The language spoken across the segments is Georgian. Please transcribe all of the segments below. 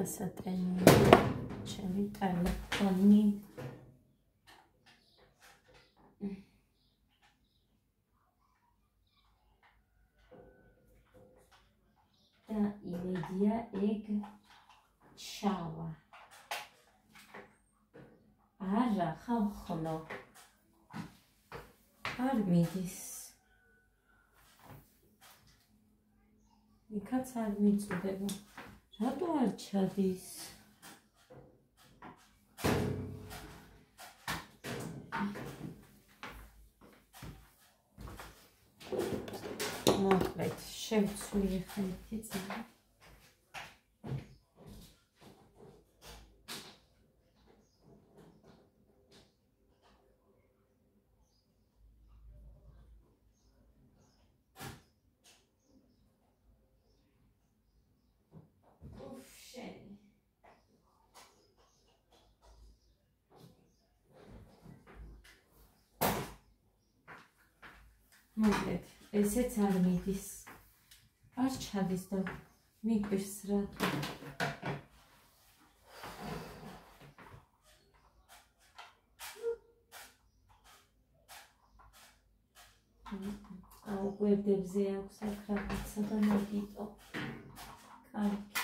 დასატენია ჩემი ტელეფონი. და იმედია ეგ ჩავა. არა, ხალხო. არ მიდის. იქაც არ მიწუდება. რატო არ ჩადის? მოკლედ, შევცვლი ახლა ერთი წამი. მოკლედ, ესეც არ მიდის. არ ჩადის და მიკვირს რატო. გვერდებზე აქვს აქ რაღაცა და მოგიტო. კარგი.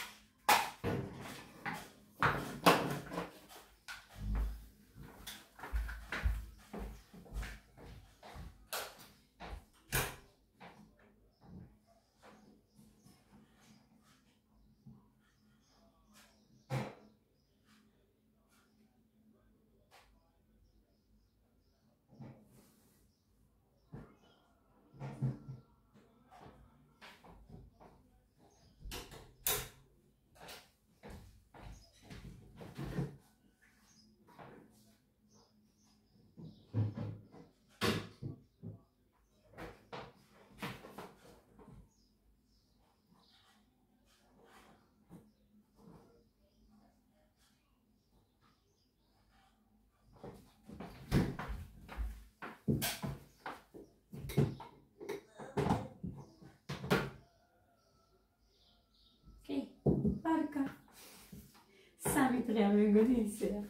Parca. Sami triangolo insieme.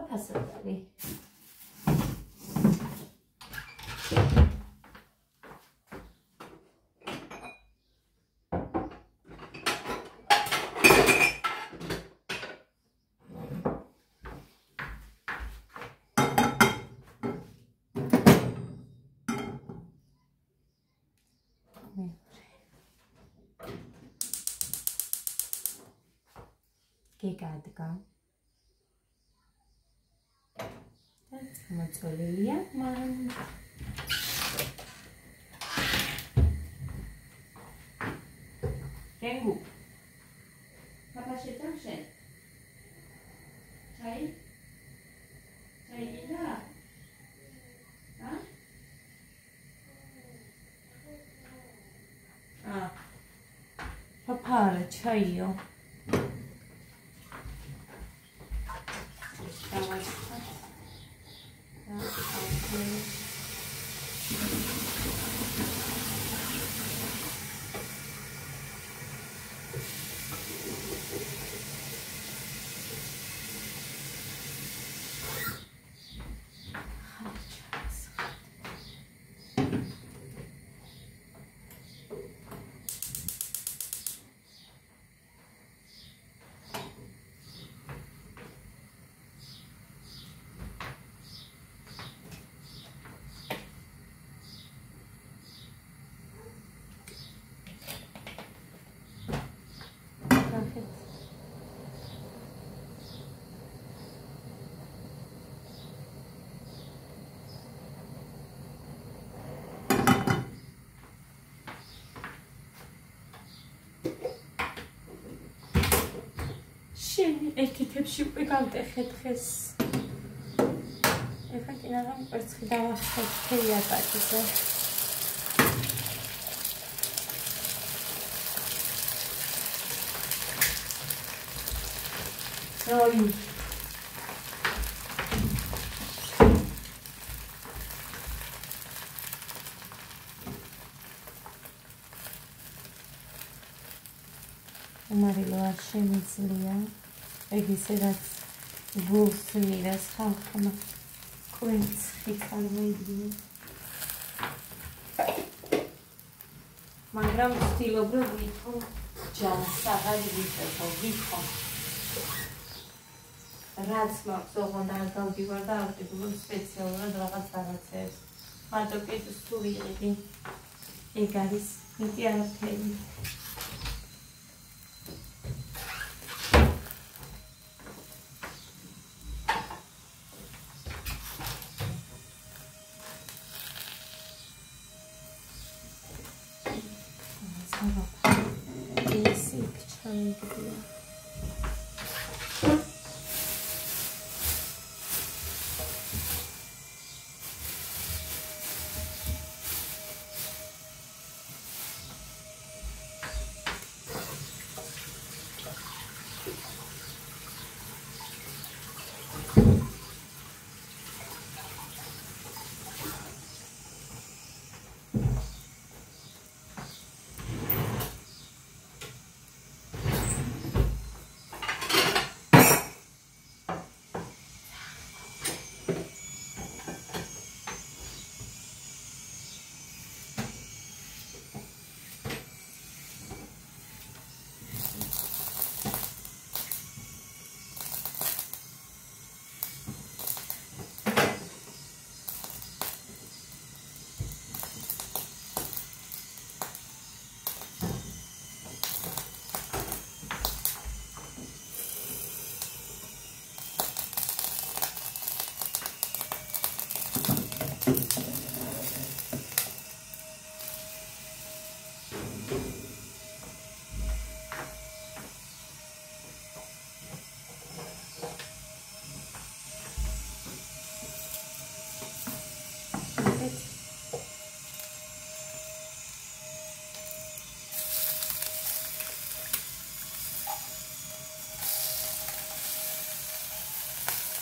Passadari. Gigantga. მოწოლილია, მაგრამ გენგუ პაპა შეჭამშენ ჩაი გინდა პაპა არა ჩაიო ერთი თებში უკვე გავტეხე დღეს. ეხლა კი რაღაც კვერცხი დავახსოვ თეი ატაკიზე. Oi. Marilo ar შემიძლია ეგ ისე რაც გულს მირას ხალხმა კვერცხი წარმოიდგინე მაგრამ ვცდილობ რომ ვითო ჯანს აღარ ვითო რაც მაქვს ოღონდ არ გავდივარ და არ ვიყიდებ სპეციალურად რაღაც რაღაცებს მარტო კიდევ თუ ვიყიდი ეგ არის მეტი არაფერი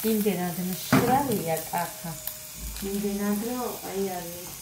იმდენად მშრალია კახა იმდენად რომ აი არის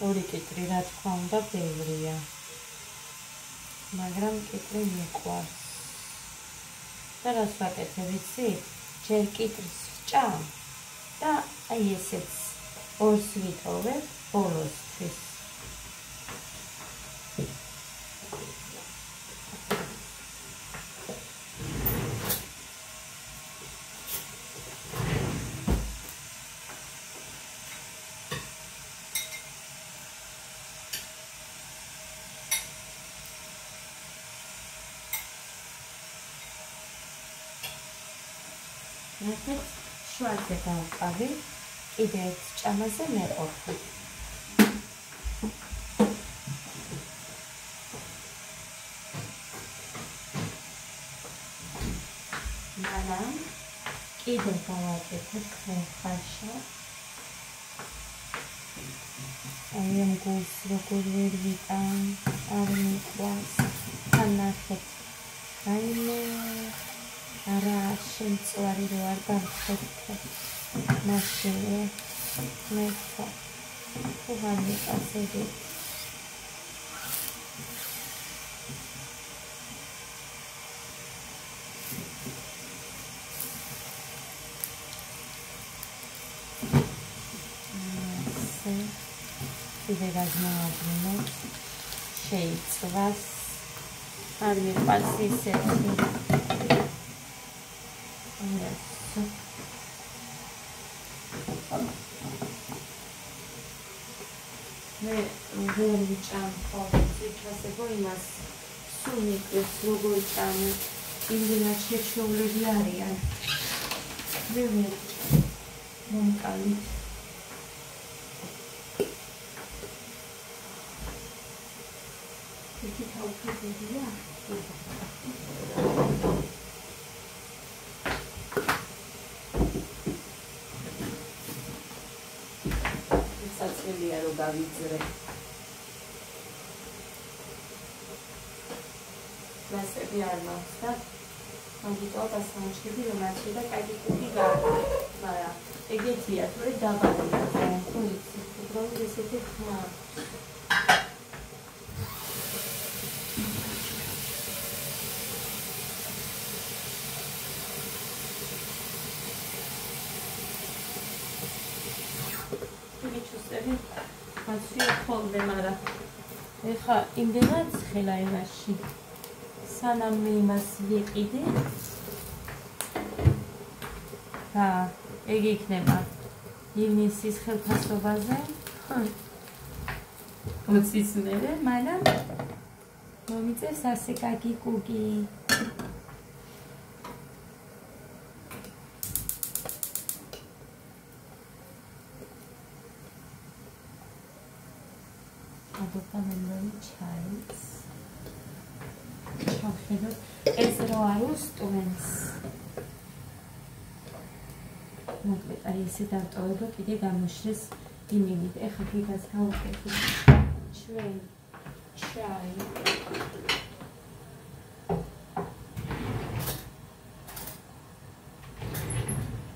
ორი კიტრი რა თქმა უნდა ბევრია მაგრამ კიტრი მიყვარს და რას ვაკეთებ იცი ჯერ კიტრის ვჭამ და აი ესეც ორს ვიტოვებ ბოლოსთვის შუაზე დავყავი კიდე ერთ ჭამაზე მეყოფი არა. კიდევ გავაკეთებ ხერხაშა. აი ამ გულს როგორ ვერ ვიტან, არ მიყვარს. ანახეთ. რაიმე არა შემწვარი რო არ გავხეთქე. მაშინე მეცა. უღარ მიყვარს ეგეთი. კიდე გადმოაბრუნოთ, შეიწვას, არ მიყვარს ისეთი. მე ვერ ვიჭამ ხოლმე ციფრასებო იმას, სულ მიყვარს როგორ ჭამე, იმდენად შეჩვეულები არიან. მე ვერ მომკალით. Iki tavuk edildi ya. Saçmeliye rogavizre. Mesela bir armağansta. Hangi o da sanki bir mesela kayıtlı gardı. Baya. Egetiye böyle davarında. Polisi. Bunu destek ha. Açıyor ხოლმე, მაგრამ ეხა იმდენად ცხელა იმაში. სანამ მე იმას ვიყიდე. და ეგ იქნება ივნისის ხელფასობაზე. 20-ის მერე, მაგრამ მომიწევს ასე კაგი კუგი. Adoptamendoni chais. Chauxedot ez ro arus tuens. მოკლედ აი ესე დავტოვებ კიდე გამოშრეს იმივით. ეხლა კიდეც გავუკეთებ ჩვენ ჩაი.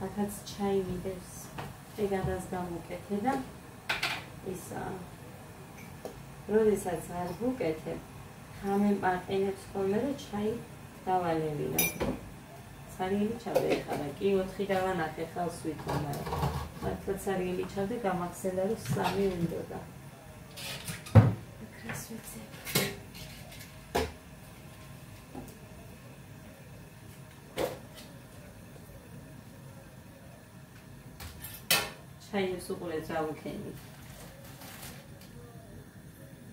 აქაც ჩაი ვიდევს. ეგადას გამოვკეთე და ისა როდესაც არ ვუკეთებ, ხამე მაყენებს ხოლმე და ჩაი დავალევინა. სარიელი ჩავდე ეხლა და კი 4 დავანახე ხალს ვითომ, მაგრამ მართლა სარიელი ჩავდე გამახსენდა რომ 3 უნდოდა. აკრას ვიცი. ჩაიებს უყურეთ რა ვქენი.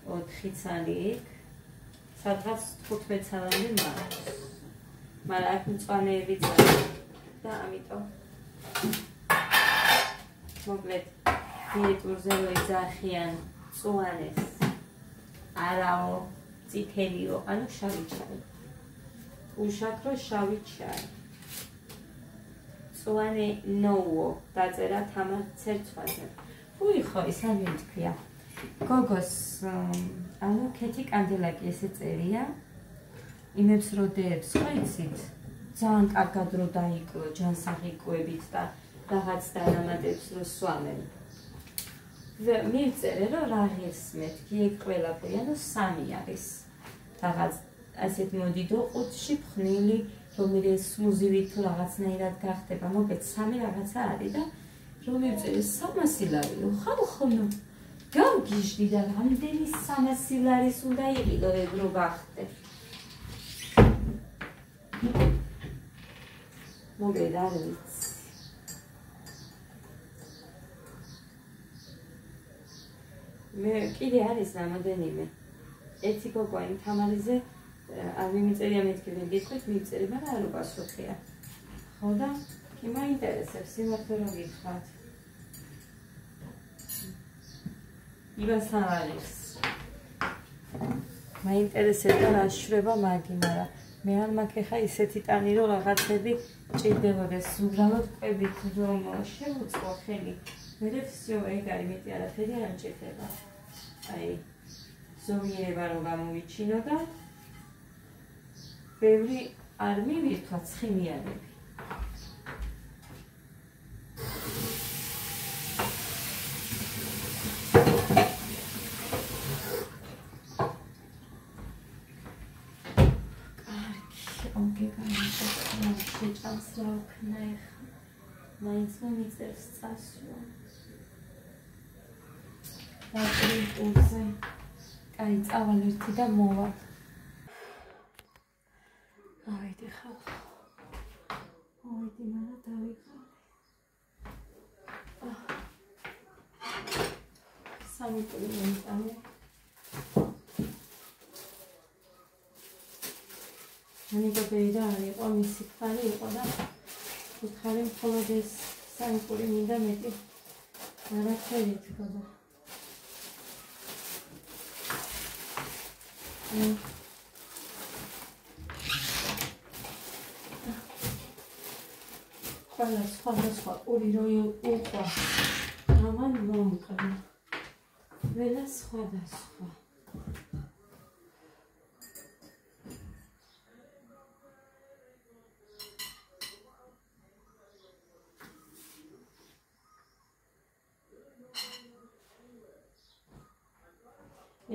4 წალი იქ, სადღაც 15 წლამდე მაქვს. მაგრამ აქ მწვანეებიც არის და ამიტომ მოკლედ დიეტურზე რო იძახიან მწვანეს, არაო, წითელიო, ანუ შავი ჩაი. უშაქრო შავი ჩაი. მწვანე ნოუო დაწერა თამარ ცერცვაზე. უი ხო, ის არ მითქვია. გოგოს ანუ ქეთი კანდელაკი ესე წერია. იმებს როდეებს ხო იცით? ძალიან კარგად რო დაიკლო ჯანსაღი და რაღაც დანამატებს რო სვამენ. მივწერე რომ რა ღირსმეთ, კი ეგ ყველაფერი, ანუ 3 არის. რაღაც ასეთ მოდიდო ყუთში ფხნილი, რომელიც სმუზივით თუ რაღაცნაირად გახდება, მოკლედ 3 რაღაცა არის და რომ მივწერე 300 ლარი, ხალხონო გავგიჟდი და რამდენი 300 ლარის უნდა იყიდო ეგ რო გახდე. მოკლედ არ ვიცი. მე კიდე არის რამოდენიმე. ერთი გოგო იმ თამარიზე არ მიმწერია მეთქი ვერ გიქვით, მივწერე, მაგრამ არ უპასუხია. ხო და კი მაინტერესებს სიმართლე რომ გითხრათ. იბას არ არის. მაინტერესებდა რა შვება მაგი, მაგრამ მე არ მაქვს ხა ისეთი ტანი რომ რაღაცები ჭირდებოდეს უბრალოდ ყვებით რომ შევუწყო ხელი მე всё ეგ არის მეტი არაფერი არ მჭირდება აი ზომიერება რომ გამოვიჩინო და ბევრი არ მივირთვა ცხიმიანები შეჭამს რა ვქნა ეხლა მაინც მომიწევს წასვლა დატრიპულზე კაი წავალ ერთი და მოვალ ავედი ხა ავედი მანა დავიღალე სამი პული მომიტანე მანიგობეი და არ იყო მისი ქმარი იყო და უთხარი მხოლოდ ეს სამი პური მინდა მეტი არაფერი თქოდა ყველა სხვა პური რო უყვა ამან მომკრა ყველა სხვადასხვა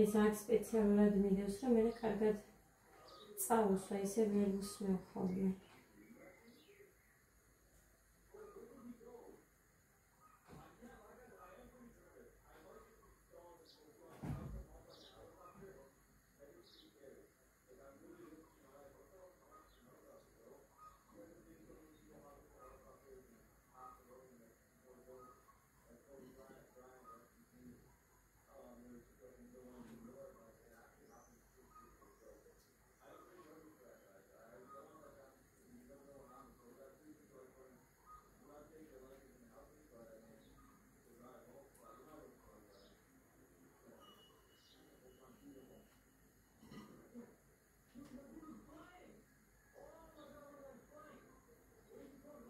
ეს აქ სპეციალურად მიდევს რომ მე კარგად წავუსვა ისე ვერ უსმევ ხოლმე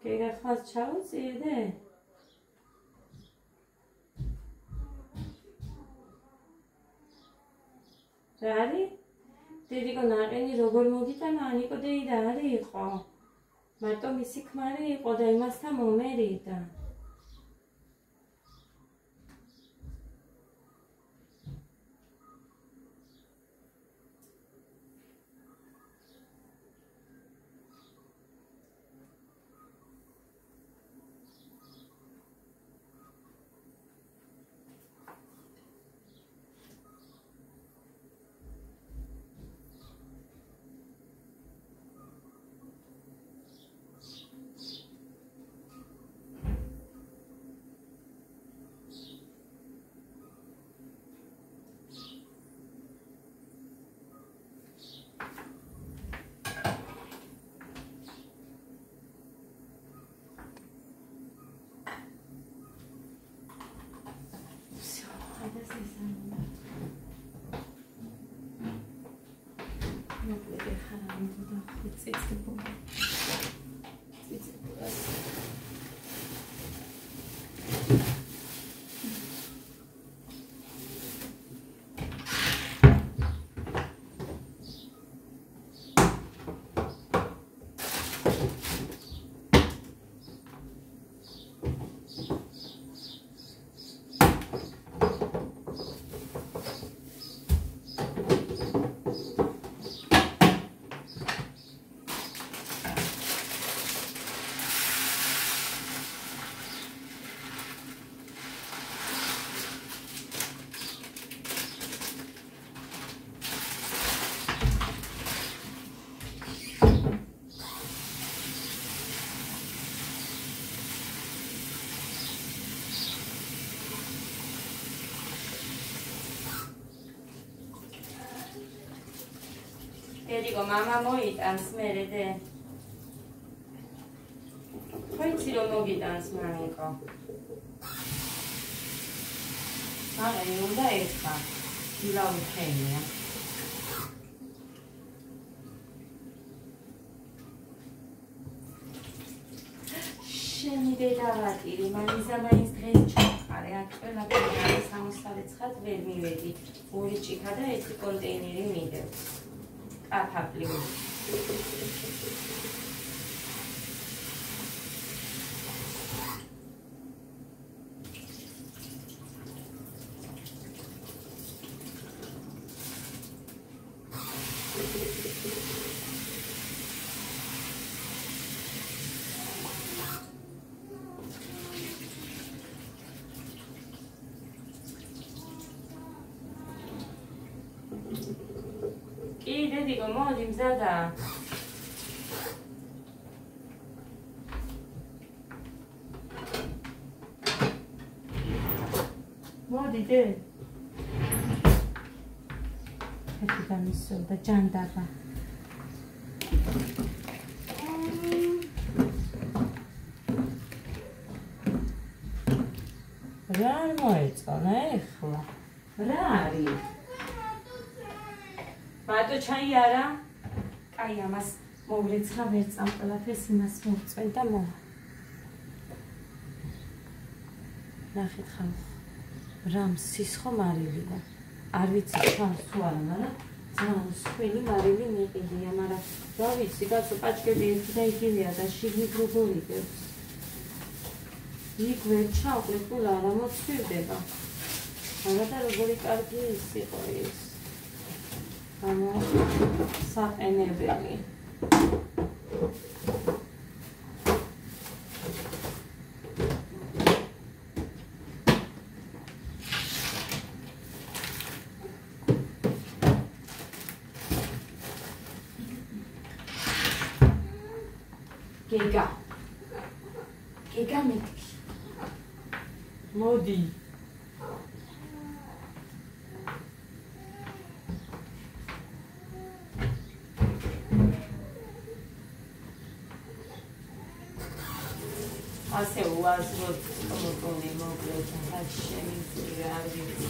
გეგახმას ჩავუწიე რა არის? დედიკო ნაყენი როგორ მოგიტანა ანიკო დეი რა არის იყო? მარტო მისი ქმარი იყო და იმასთან მომერიდა. Dico, mamma moitans merede. Poi ci lo mogitans manico. Non da esca. Ti la ucenia. შენი დედავატირი, მამიზა მაინც დღეს ჩაყარე, აქ ყველაფერი არის სამოსალეცხად ვერ მივედი. 2 ჭიქა და 1 კონტეინერი მიდევს. კაფაბლი. დედიკო, მოდი მზადა. მოდი დე. ხეთი დამისვა ჯანდაბა. რა მოეწონა ეხლა? რა არის? მარტო ჩაი არა? კაი, ამას მოვრეცხა ვერ წამყლაფეს იმას მოვწვენ და მოვა. ნახეთ ხალხო. რა მსის ხომ არილია? არ ვიცი ჩანს თუ არა, მაგრამ ძალიან მსხვილი მარილი მიყიდია, მაგრამ რა ვიცი, კაცო პაჭკები ერთი და იგივეა და შიგნით როგორ იგებს. იქ ვერ ჩავყრე, თუ არა მოცვირდება. არა და როგორი კარგი ის იყო ის. საყენებელი. გეგა მეთქი. მოდი. ასე უაზროდ მოგონი მოკლედ რაც შემიძლია არ ვიცი.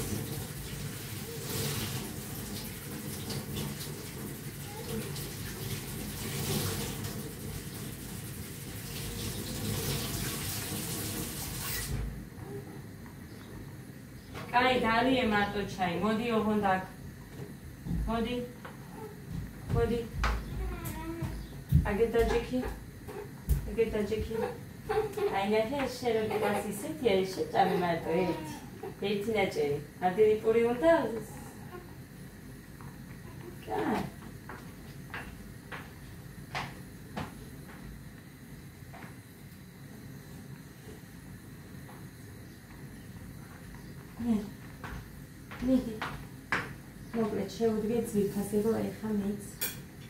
კაი, დალიე მარტო ჩაი, მოდი ოღონდ აქ. მოდი. მოდი. აგეთ დაჯექი. აგეთ დაჯექი. აი ნახე შეროგებას ისეთი არის შეჭამი მარტო ერთი ნაჭერი. ადერი პური უნდა? კაი. მიდი. მოკლედ შევუდგე ძვირფასი, რომ ეხა მეც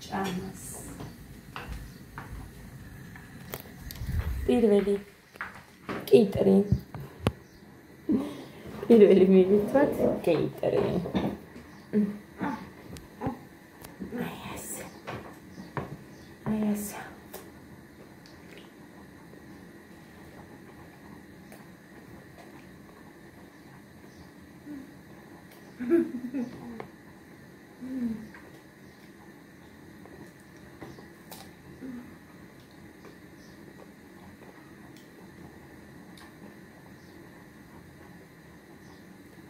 ჭამას. პირველი კიტრი. პირველი მივიცვათ კიტრი. აი ესე.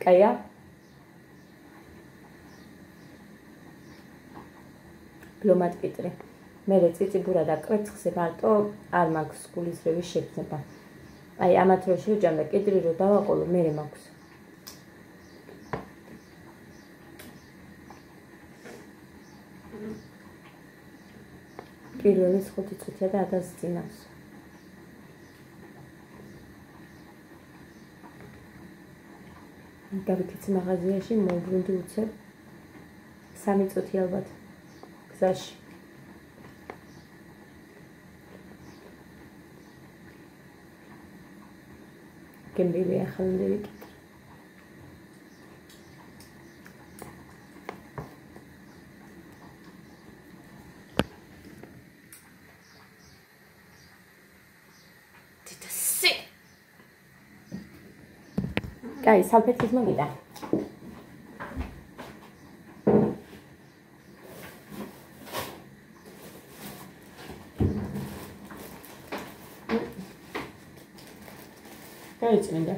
კაია? ბლომად კიტრი. მერე წიწიბურა და კვერცხზე მარტო არ მაქვს გულისრევის შეგრძნება. აი ამათ რო შევჭამ და კიტრი რო დავაყოლო, მერე მაქვს. პირველი 5 წუთია და 1000 წინავს. გავიქეცი მაღაზიაში, მოვბრუნდი უცებ 3 წუთი ალბათ გზაში. გემბილი ახალმდელი კიტრი. კაი, სალფეთის მოგიდა. გაიწმინდა.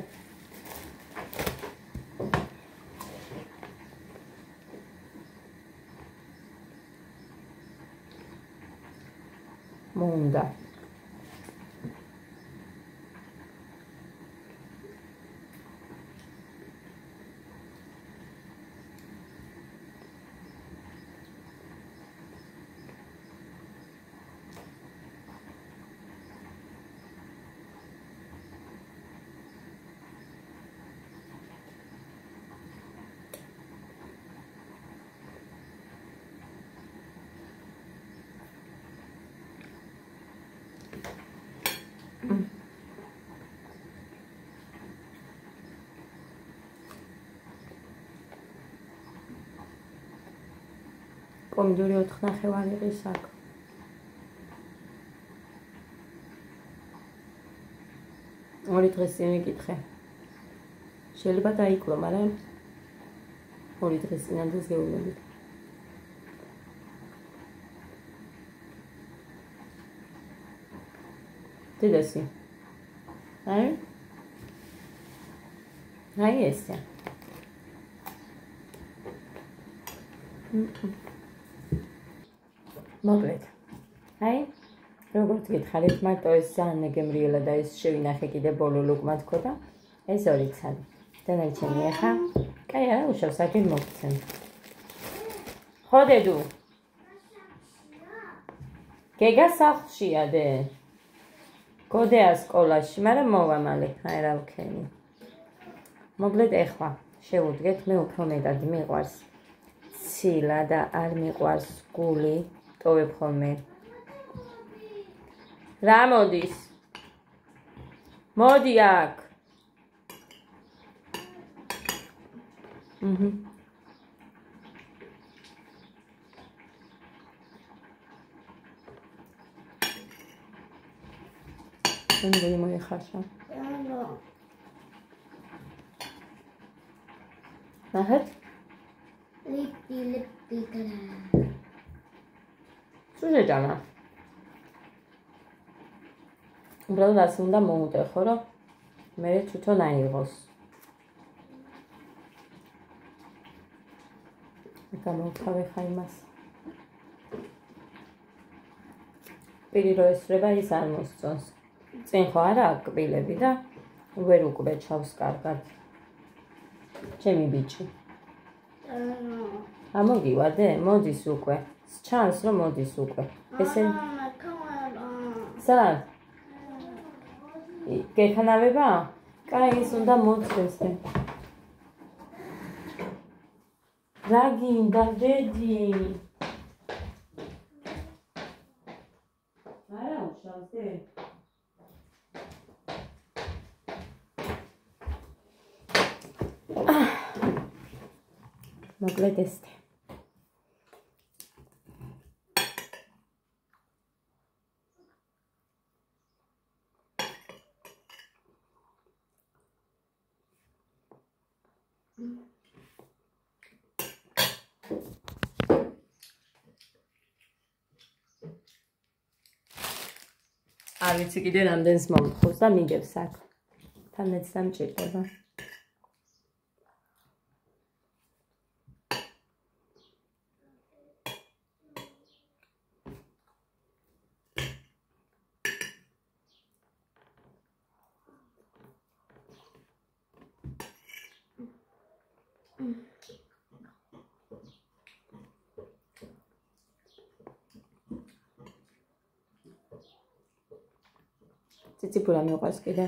მონდა. Pomidori 4 ნახევარი ყის აქ. ორი დღეს წინ ვიკითხე. შეიძლება დაიკლო, მაგრამ ორი დღეს წინანდელს გეუბნებით. დედასი. აი ესა. მოკლედ. აი, როგორც გითხარით, მარტო ეს ძალიან მეგემრიელა და ეს შევინახე კიდე ბოლო ლუკმა თქო და ეს ორი ცალი. დანარჩენი ახლა, კაი არა უშავს აქ მოგცემ. ხო დედუ. გეგა სახლშია დე. გოდეა სკოლაში, მაგრამ მოვა მალე, აი რა ვქენი. მოკლედ ახლა შევუდგეთ, მე უფრო მეტად მიყვარს ცილა და არ მიყვარს გული. ტოვებ ხოლმე. რა მოდის? მოდი აქ. ნუ მოიხარშა. ნახეთ? ლიპი კრა. სუჟეჯანა. უბრალოდ ასე უნდა მოუტეხო, რომ მე თვითონ აიღოს. გამოვთავე ხა იმას. პირი რო ესრება ის არ მოსწონს. წინ ხო არა კბილები და ვერ უკბეჩავს კარგად. ჩემი ბიჭი. ამოგივადე, მოდის უკვე. ჩანს რომ მოდის უკვე. ესე სად? გექანავება? კაი, ის უნდა მოწდეს. რა გინდა, დედი? არა უშავს დე. მოკლედ ესეთი. არ ვიცი კიდე რამდენს მომთხოვს და მიგებს აქ. თანაც დამჭირდება. ციციფურა მიყვარს კიდე.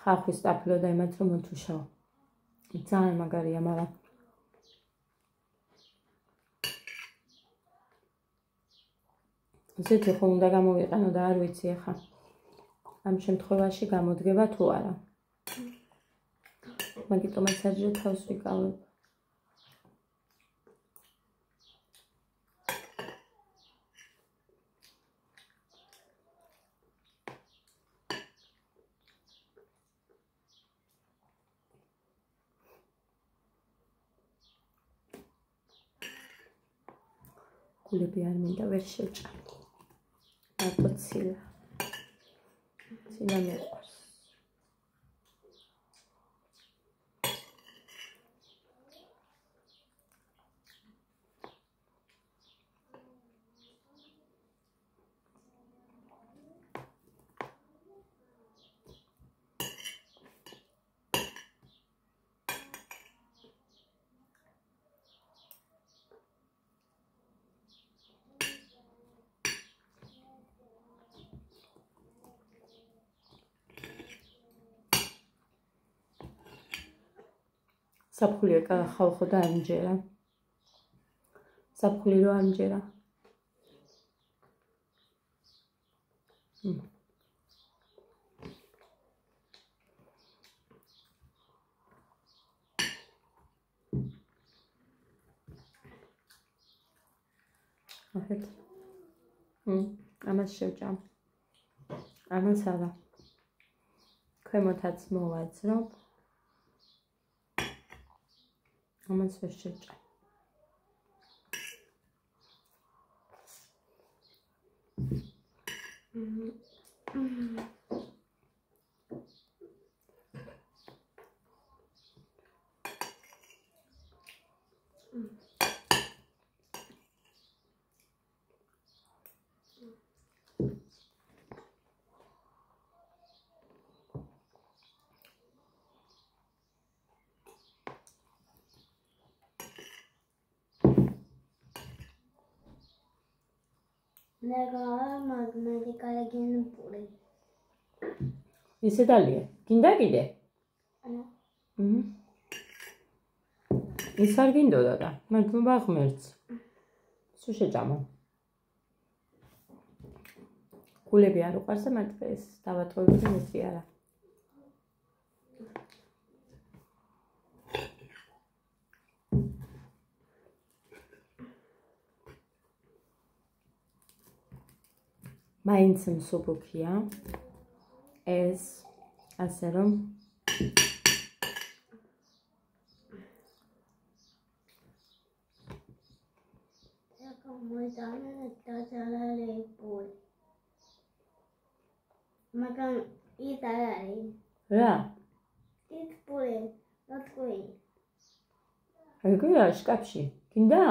ხახვის სტაფილო და იმათ რომ მოთუშაო. ძალიან მაგარია, მაგრამ ესეთი ხო უნდა გამოვიყენო და არ ვიცი ახლა. ამ შემთხვევაში გამოდგება თუ არა. მაგიტომაც საჯრო თავს ვიკავებ. გულები არ მინდა ვერ შევჭამ. მარტო ცილა. ცილა მიყვარს. საფხული ხალხო და ანჯერა. საფხული რო ანჯერა. ახეთ. ამას შევჭამ. ამას არა. ქვემოთაც მოვაძრობ. ამას ვერ შევჭამ. ისე დალია. გინდა კიდე? ის არ გინდოდა და მართლა ღმერთს. სულ შეჭამა. გულები არ უყარს და მართლა ეს დავატოვებდი მეტი არა. მაინც მსუბუქია ეს ასე რომ მაგრამ ის არ არის. რა? ის პური, ნოტყვი. ეგრეა შკაფში. გინდა?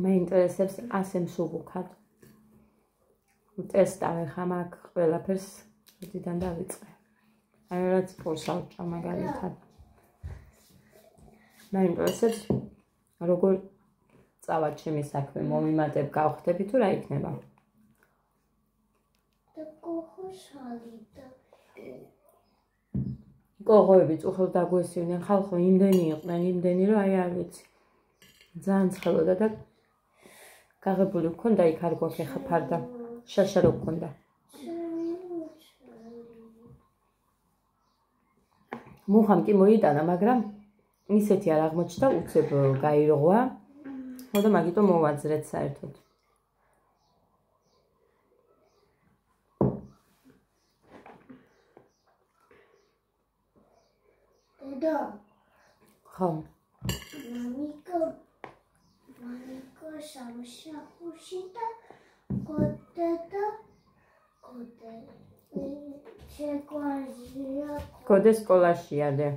მე ინტერესებს ასე მსუბუქად. ტესტავე ხამ აქ ყველაფერს ოდიდან დავიწყე. აი რაც ფორსავჭა მაგალითად. მე ინტერესებს როგორ წავა ჩემი საქმე, მომიმატებ, გავხდები თუ რა იქნება. და კოხოშალი და კოღოები წუხელ დაგვესივნენ, ხალხო იმდენი იყვნენ, იმდენი რომ აი არ ვიცი. ძალიან ცხელოდა და გაღებული ვქონდა იქ არ გვაქეხა ფარდა. შაშა რო გქონდა. მუხამ კი მოიტანა, მაგრამ ისეთი არ აღმოჩნდა, უცებ გაირღვა. მოდა მაგიტომ მოვაძრეთ საერთოდ. და ხო. მამიკო სამშაბათში და კოდე შეგვაზია კოდე სკოლაშია და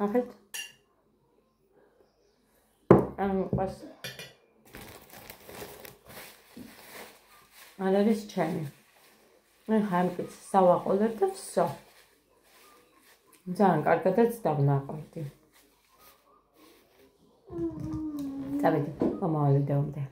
ახეთ ამოყვას არ არის ჩემი მე ხამკიც სავაყოლებ და всё ძალიან კარგადაც დავნაყავდი წავედი მომავალ ვიდეომდე